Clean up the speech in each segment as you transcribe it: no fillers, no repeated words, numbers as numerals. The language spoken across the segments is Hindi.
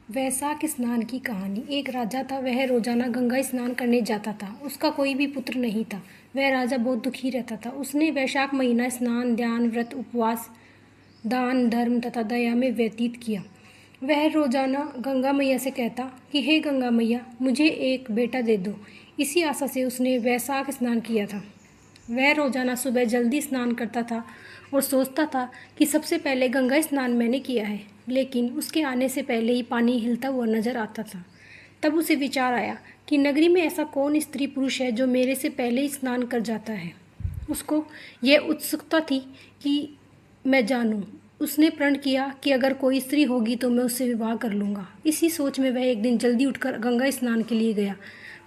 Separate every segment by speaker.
Speaker 1: वैशाख स्नान की कहानी। एक राजा था। वह रोजाना गंगा स्नान करने जाता था। उसका कोई भी पुत्र नहीं था। वह राजा बहुत दुखी रहता था। उसने वैशाख महीना स्नान, ध्यान, व्रत, उपवास, दान, धर्म तथा दया में व्यतीत किया। वह रोजाना गंगा मैया से कहता कि हे गंगा मैया, मुझे एक बेटा दे दो। इसी आशा से उसने वैशाख स्नान किया था। वह रोजाना सुबह जल्दी स्नान करता था और सोचता था कि सबसे पहले गंगा स्नान मैंने किया है, लेकिन उसके आने से पहले ही पानी हिलता हुआ नजर आता था। तब उसे विचार आया कि नगरी में ऐसा कौन स्त्री पुरुष है जो मेरे से पहले ही स्नान कर जाता है। उसको यह उत्सुकता थी कि मैं जानूं। उसने प्रण किया कि अगर कोई स्त्री होगी तो मैं उससे विवाह कर लूँगा। इसी सोच में वह एक दिन जल्दी उठकर गंगा स्नान के लिए गया।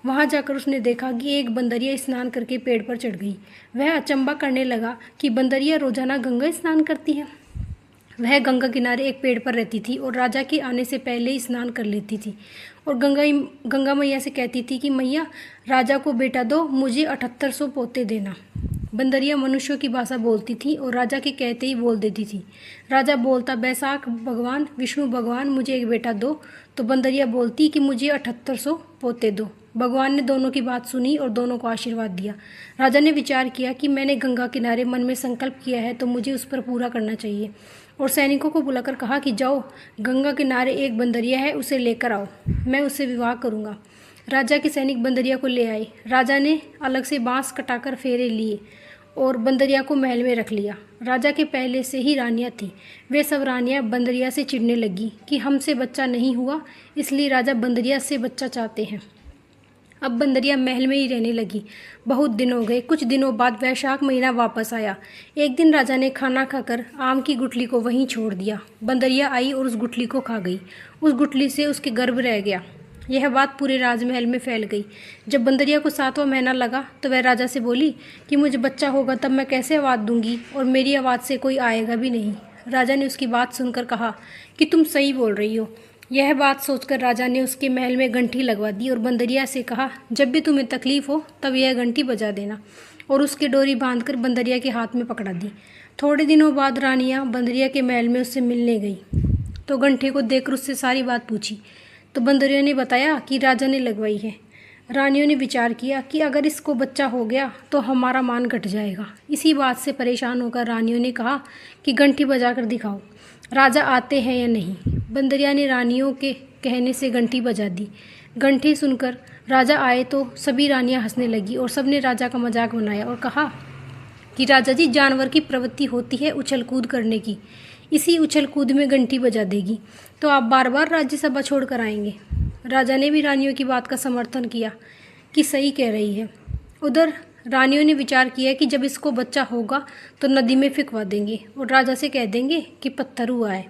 Speaker 1: वहां जाकर उसने देखा कि एक बंदरिया स्नान करके पेड़ पर चढ़ गई। वह अचंभा करने लगा कि बंदरिया रोजाना गंगा स्नान करती है। वह गंगा किनारे एक पेड़ पर रहती थी और राजा के आने से पहले ही स्नान कर लेती थी और गंगा मैया से कहती थी कि मैया, राजा को बेटा दो, मुझे 7800 पोते देना। बंदरिया मनुष्यों की भाषा बोलती थी और राजा के कहते ही बोल देती थी। राजा बोलता, बैसाख भगवान, विष्णु भगवान, मुझे एक बेटा दो, तो बंदरिया बोलती कि मुझे 7800 पोते दो। भगवान ने दोनों की बात सुनी और दोनों को आशीर्वाद दिया। राजा ने विचार किया कि मैंने गंगा किनारे मन में संकल्प किया है तो मुझे उस पर पूरा करना चाहिए, और सैनिकों को बुलाकर कहा कि जाओ, गंगा किनारे एक बंदरिया है, उसे लेकर आओ, मैं उससे विवाह करूंगा। राजा के सैनिक बंदरिया को ले आए। राजा ने अलग से बांस कटाकर फेरे लिए और बंदरिया को महल में रख लिया। राजा के पहले से ही रानियां थीं। वे सब रानियां बंदरिया से चिढ़ने लगी कि हमसे बच्चा नहीं हुआ, इसलिए राजा बंदरिया से बच्चा चाहते हैं। अब बंदरिया महल में ही रहने लगी। बहुत दिन हो गए। कुछ दिनों बाद वैशाख महीना वापस आया। एक दिन राजा ने खाना खाकर आम की गुठली को वहीं छोड़ दिया। बंदरिया आई और उस गुठली को खा गई। उस गुठली से उसके गर्भ रह गया। यह बात पूरे राजमहल में फैल गई। जब बंदरिया को 7वां महीना लगा तो वह राजा से बोली कि मुझे बच्चा होगा तब मैं कैसे आवाज़ दूंगी, और मेरी आवाज़ से कोई आएगा भी नहीं। राजा ने उसकी बात सुनकर कहा कि तुम सही बोल रही हो। यह बात सोचकर राजा ने उसके महल में घंटी लगवा दी और बंदरिया से कहा, जब भी तुम्हें तकलीफ हो तब यह घंटी बजा देना, और उसकी डोरी बांधकर बंदरिया के हाथ में पकड़ा दी। थोड़े दिनों बाद रानियां बंदरिया के महल में उससे मिलने गई तो घंटे को देखकर उससे सारी बात पूछी। तो बंदरिया ने बताया कि राजा ने लगवाई है। रानियों ने विचार किया कि अगर इसको बच्चा हो गया तो हमारा मान घट जाएगा। इसी बात से परेशान होकर रानियों ने कहा कि घंटी बजाकर दिखाओ, राजा आते हैं या नहीं। बंदरिया ने रानियों के कहने से घंटी बजा दी। घंटी सुनकर राजा आए तो सभी रानियां हंसने लगी और सबने राजा का मजाक बनाया और कहा कि राजा जी, जानवर की प्रवृत्ति होती है उछल कूद करने की, इसी उछल कूद में घंटी बजा देगी तो आप बार बार राज्यसभा छोड़ कर आएंगे। राजा ने भी रानियों की बात का समर्थन किया कि सही कह रही है। उधर रानियों ने विचार किया कि जब इसको बच्चा होगा तो नदी में फेंकवा देंगे और राजा से कह देंगे कि पत्थर हुआ है।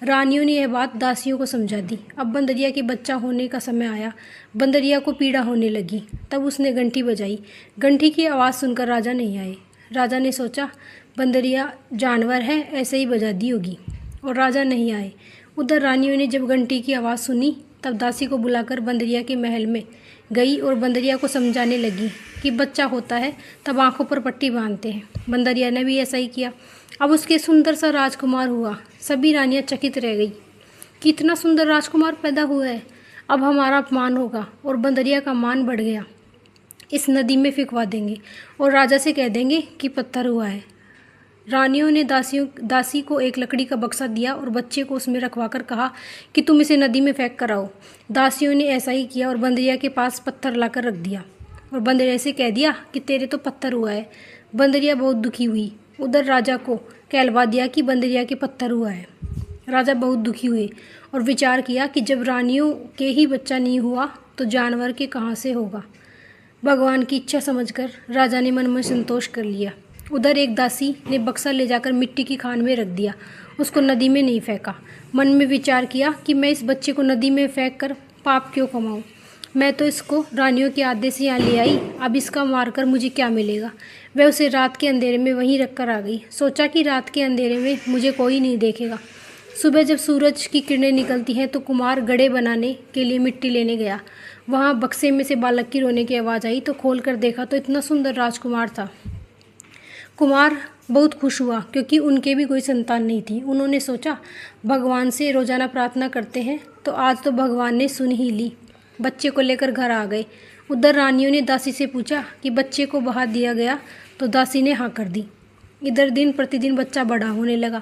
Speaker 1: रानियों ने यह बात दासियों को समझा दी। अब बंदरिया के बच्चा होने का समय आया। बंदरिया को पीड़ा होने लगी। तब उसने घंटी बजाई। घंटी की आवाज़ सुनकर राजा नहीं आए। राजा ने सोचा, बंदरिया जानवर है, ऐसे ही बजा दी होगी, और राजा नहीं आए। उधर रानियों ने जब घंटी की आवाज़ सुनी तब दासी को बुलाकर बंदरिया के महल में गई और बंदरिया को समझाने लगी कि बच्चा होता है तब आंखों पर पट्टी बांधते हैं। बंदरिया ने भी ऐसा ही किया। अब उसके सुंदर सा राजकुमार हुआ। सभी रानियां चकित रह गई कि इतना सुंदर राजकुमार पैदा हुआ है, अब हमारा अपमान होगा, और बंदरिया का मान बढ़ गया। इस नदी में फेंकवा देंगे और राजा से कह देंगे कि पत्थर हुआ है। रानियों ने दासी को एक लकड़ी का बक्सा दिया और बच्चे को उसमें रखवाकर कहा कि तुम इसे नदी में फेंक कर आओ। दासियों ने ऐसा ही किया और बंदरिया के पास पत्थर लाकर रख दिया और बंदरिया से कह दिया कि तेरे तो पत्थर हुआ है। बंदरिया बहुत दुखी हुई। उधर राजा को कहलवा दिया कि बंदरिया के पत्थर हुआ है। राजा बहुत दुखी हुए और विचार किया कि जब रानियों के ही बच्चा नहीं हुआ तो जानवर के कहाँ से होगा। भगवान की इच्छा समझकर राजा ने मन में संतोष कर लिया। उधर एक दासी ने बक्सा ले जाकर मिट्टी की खान में रख दिया, उसको नदी में नहीं फेंका। मन में विचार किया कि मैं इस बच्चे को नदी में फेंक कर पाप क्यों कमाऊं, मैं तो इसको रानियों के आदेश से यहाँ ले आई, अब इसका मारकर मुझे क्या मिलेगा। वह उसे रात के अंधेरे में वहीं रख कर आ गई। सोचा कि रात के अंधेरे में मुझे कोई नहीं देखेगा। सुबह जब सूरज की किरणें निकलती हैं तो कुमार गड़े बनाने के लिए मिट्टी लेने गया। वहाँ बक्से में से बालक की रोने की आवाज़ आई तो खोल कर देखा तो इतना सुंदर राजकुमार था। कुमार बहुत खुश हुआ क्योंकि उनके भी कोई संतान नहीं थी। उन्होंने सोचा भगवान से रोजाना प्रार्थना करते हैं तो आज तो भगवान ने सुन ही ली। बच्चे को लेकर घर आ गए। उधर रानियों ने दासी से पूछा कि बच्चे को बहा दिया गया, तो दासी ने हाँ कर दी। इधर दिन प्रतिदिन बच्चा बड़ा होने लगा।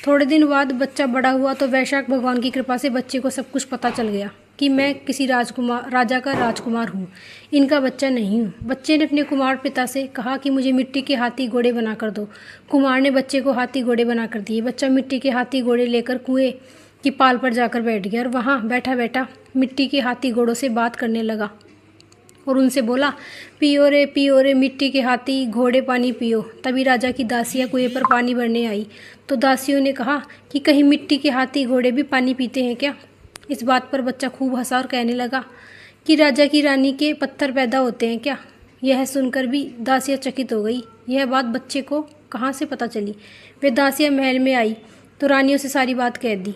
Speaker 1: थोड़े दिन बाद बच्चा बड़ा हुआ तो वैशाख भगवान की कृपा से बच्चे को सब कुछ पता चल गया कि मैं किसी राजा का राजकुमार हूँ, इनका बच्चा नहीं हूँ। बच्चे ने अपने कुमार पिता से कहा कि मुझे मिट्टी के हाथी घोड़े बना कर दो। कुमार ने बच्चे को हाथी घोड़े बना कर दिए। बच्चा मिट्टी के हाथी घोड़े लेकर कुएं की पाल पर जाकर बैठ गया और वहाँ बैठा बैठा मिट्टी के हाथी घोड़ों से बात करने लगा और उनसे बोला, पियो रे मिट्टी के हाथी घोड़े पानी पियो। तभी राजा की दासियाँ कुएं पर पानी भरने आई तो दासियों ने कहा कि कहीं मिट्टी के हाथी घोड़े भी पानी पीते हैं क्या। इस बात पर बच्चा खूब हंसा और कहने लगा कि राजा की रानी के पत्थर पैदा होते हैं क्या। यह सुनकर भी दासियाँ चकित हो गई। यह बात बच्चे को कहाँ से पता चली। वे दासियाँ महल में आई तो रानियों से सारी बात कह दी।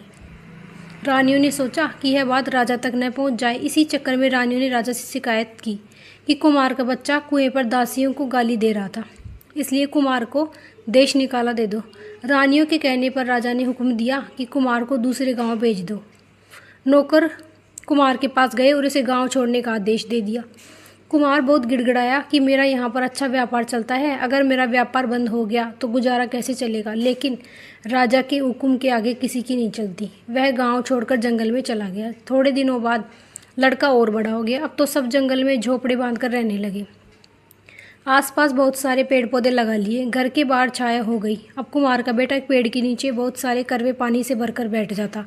Speaker 1: रानियों ने सोचा कि यह बात राजा तक न पहुंच जाए। इसी चक्कर में रानियों ने राजा से शिकायत की कि कुमार का बच्चा कुएं पर दासियों को गाली दे रहा था, इसलिए कुमार को देश निकाला दे दो। रानियों के कहने पर राजा ने हुक्म दिया कि कुमार को दूसरे गांव भेज दो। नौकर कुमार के पास गए और उसे गांव छोड़ने का आदेश दे दिया। कुमार बहुत गिड़गिड़ाया कि मेरा यहाँ पर अच्छा व्यापार चलता है, अगर मेरा व्यापार बंद हो गया तो गुजारा कैसे चलेगा। लेकिन राजा के हुक्म के आगे किसी की नहीं चलती। वह गांव छोड़कर जंगल में चला गया। थोड़े दिनों बाद लड़का और बड़ा हो गया। अब तो सब जंगल में झोपड़े बांधकर रहने लगे। आसपास बहुत सारे पेड़ पौधे लगा लिए। घर के बाहर छाया हो गई। अब कुमार का बेटा एक पेड़ के नीचे बहुत सारे करवे पानी से भरकर बैठ जाता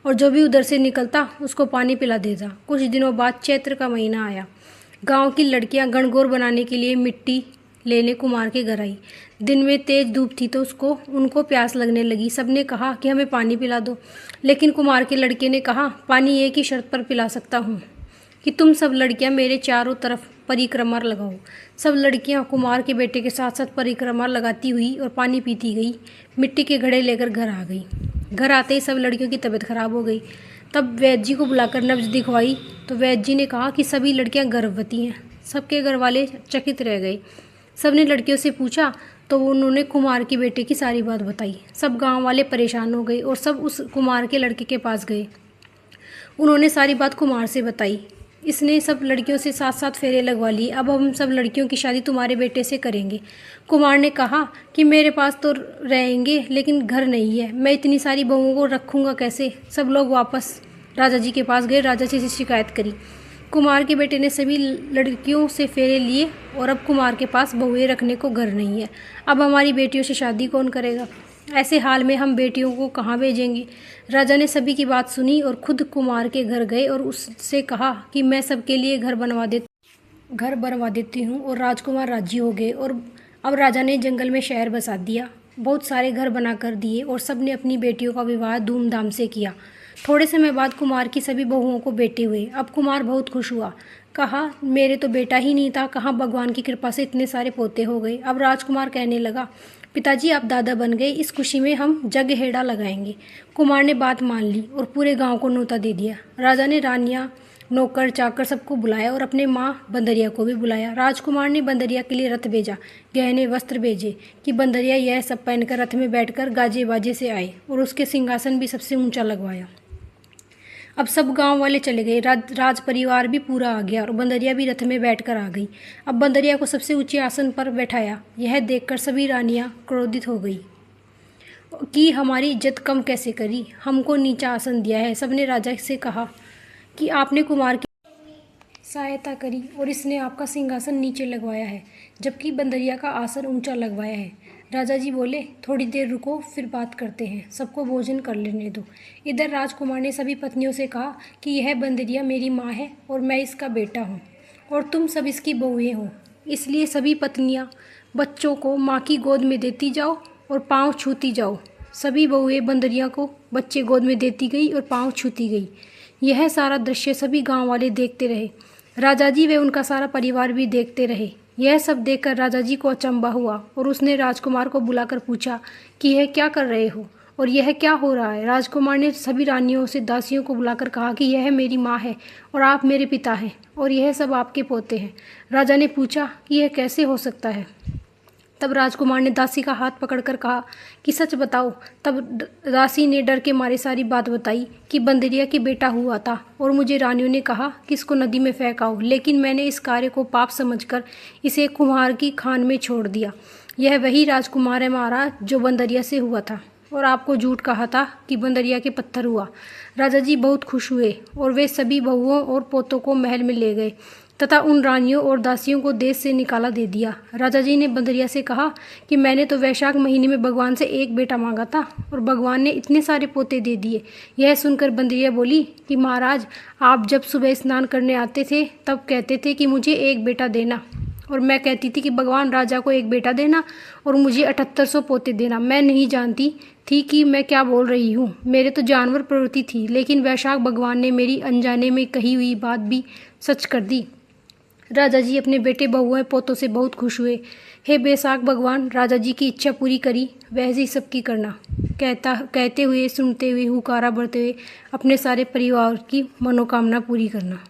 Speaker 1: और जो भी उधर से निकलता उसको पानी पिला देता। कुछ दिनों बाद चैत्र का महीना आया। गांव की लड़कियां गणगौर बनाने के लिए मिट्टी लेने कुमार के घर आई। दिन में तेज धूप थी तो उनको प्यास लगने लगी। सबने कहा कि हमें पानी पिला दो, लेकिन कुमार के लड़के ने कहा, पानी एक ही शर्त पर पिला सकता हूँ कि तुम सब लड़कियां मेरे चारों तरफ परिक्रमा लगाओ। सब लड़कियां कुमार के बेटे के साथ साथ परिक्रमा लगाती हुई और पानी पीती गई। मिट्टी के घड़े लेकर घर आ गई। घर आते ही सब लड़कियों की तबीयत खराब हो गई। तब वैद्य जी को बुलाकर नब्ज दिखवाई तो वैद्य जी ने कहा कि सभी लड़कियां गर्भवती हैं। सबके घर वाले चकित रह गए। सबने लड़कियों से पूछा तो उन्होंने कुमार के बेटे की सारी बात बताई। सब गांव वाले परेशान हो गए और सब उस कुमार के लड़के के पास गए। उन्होंने सारी बात कुमार से बताई। इसने सब लड़कियों से साथ साथ फेरे लगवा लिए। अब हम सब लड़कियों की शादी तुम्हारे बेटे से करेंगे। कुमार ने कहा कि मेरे पास तो रहेंगे लेकिन घर नहीं है, मैं इतनी सारी बहुओं को रखूँगा कैसे। सब लोग वापस राजा जी के पास गए। राजा जी से शिकायत करी। कुमार के बेटे ने सभी लड़कियों से फेरे लिए और अब कुमार के पास बहुएं रखने को घर नहीं है। अब हमारी बेटियों से शादी कौन करेगा। ऐसे हाल में हम बेटियों को कहाँ भेजेंगे। राजा ने सभी की बात सुनी और खुद कुमार के घर गए और उससे कहा कि मैं सबके लिए घर बनवा देती हूँ। और राजकुमार राजी हो गए और अब राजा ने जंगल में शहर बसा दिया। बहुत सारे घर बना कर दिए और सब ने अपनी बेटियों का विवाह धूमधाम से किया। थोड़े समय बाद कुमार की सभी बहुओं को बेटे हुए। अब कुमार बहुत खुश हुआ। कहा, मेरे तो बेटा ही नहीं था, कहाँ भगवान की कृपा से इतने सारे पोते हो गए। अब राजकुमार कहने लगा, पिताजी आप दादा बन गए, इस खुशी में हम जगहेड़ा लगाएंगे। कुमार ने बात मान ली और पूरे गांव को न्योता दे दिया। राजा ने रानियाँ, नौकर चाकर सबको बुलाया और अपने माँ बंदरिया को भी बुलाया। राजकुमार ने बंदरिया के लिए रथ भेजा, गहने वस्त्र भेजे कि बंदरिया यह सब पहनकर रथ में बैठकर गाजे बाजे से आए और उसके सिंहासन भी सबसे ऊंचा लगवाया। अब सब गांव वाले चले गए। राज परिवार भी पूरा आ गया और बंदरिया भी रथ में बैठकर आ गई। अब बंदरिया को सबसे ऊंचे आसन पर बैठाया। यह देखकर सभी रानियां क्रोधित हो गई कि हमारी इज्जत कम कैसे करी, हमको नीचा आसन दिया है। सबने राजा से कहा कि आपने कुमार की सहायता करी और इसने आपका सिंहासन नीचे लगवाया है, जबकि बंदरिया का आसन ऊंचा लगवाया है। राजा जी बोले, थोड़ी देर रुको, फिर बात करते हैं, सबको भोजन कर लेने दो। इधर राजकुमार ने सभी पत्नियों से कहा कि यह बंदरिया मेरी माँ है और मैं इसका बेटा हूँ और तुम सब इसकी बहुएं हो, इसलिए सभी पत्नियाँ बच्चों को माँ की गोद में देती जाओ और पाँव छूती जाओ। सभी बहुएं बंदरिया को बच्चे गोद में देती गई और पाँव छूती गई। यह सारा दृश्य सभी गाँव वाले देखते रहे। राजा जी व उनका सारा परिवार भी देखते रहे। यह सब देखकर राजा जी को अचंभा हुआ और उसने राजकुमार को बुलाकर पूछा कि यह क्या कर रहे हो और यह क्या हो रहा है। राजकुमार ने सभी रानियों से दासियों को बुलाकर कहा कि यह मेरी माँ है और आप मेरे पिता हैं और यह सब आपके पोते हैं। राजा ने पूछा कि यह कैसे हो सकता है। तब राजकुमार ने दासी का हाथ पकड़कर कहा कि सच बताओ। तब दासी ने डर के मारे सारी बात बताई कि बंदरिया की बेटा हुआ था और मुझे रानियों ने कहा कि इसको नदी में फेंकाओ, लेकिन मैंने इस कार्य को पाप समझकर इसे कुम्हार की खान में छोड़ दिया। यह वही राजकुमार है महाराज जो बंदरिया से हुआ था, और आपको झूठ कहा था कि बंदरिया के पत्थर हुआ। राजा जी बहुत खुश हुए और वे सभी बहुओं और पोतों को महल में ले गए तथा उन रानियों और दासियों को देश से निकाला दे दिया। राजा जी ने बंदरिया से कहा कि मैंने तो वैशाख महीने में भगवान से एक बेटा मांगा था और भगवान ने इतने सारे पोते दे दिए। यह सुनकर बंदरिया बोली कि महाराज, आप जब सुबह स्नान करने आते थे तब कहते थे कि मुझे एक बेटा देना, और मैं कहती थी कि भगवान राजा को एक बेटा देना और मुझे 7800 पोते देना। मैं नहीं जानती थी कि मैं क्या बोल रही हूँ। मेरे तो जानवर प्रवृत्ति थी, लेकिन वैशाख भगवान ने मेरी अनजाने में कही हुई बात भी सच कर दी। राजा जी अपने बेटे बहुओं पोतों से बहुत खुश हुए। हे वैशाख भगवान, राजा जी की इच्छा पूरी करी वैसे ही सबकी करना। कहते हुए, सुनते हुए, हुकारा भरते हुए अपने सारे परिवार की मनोकामना पूरी करना।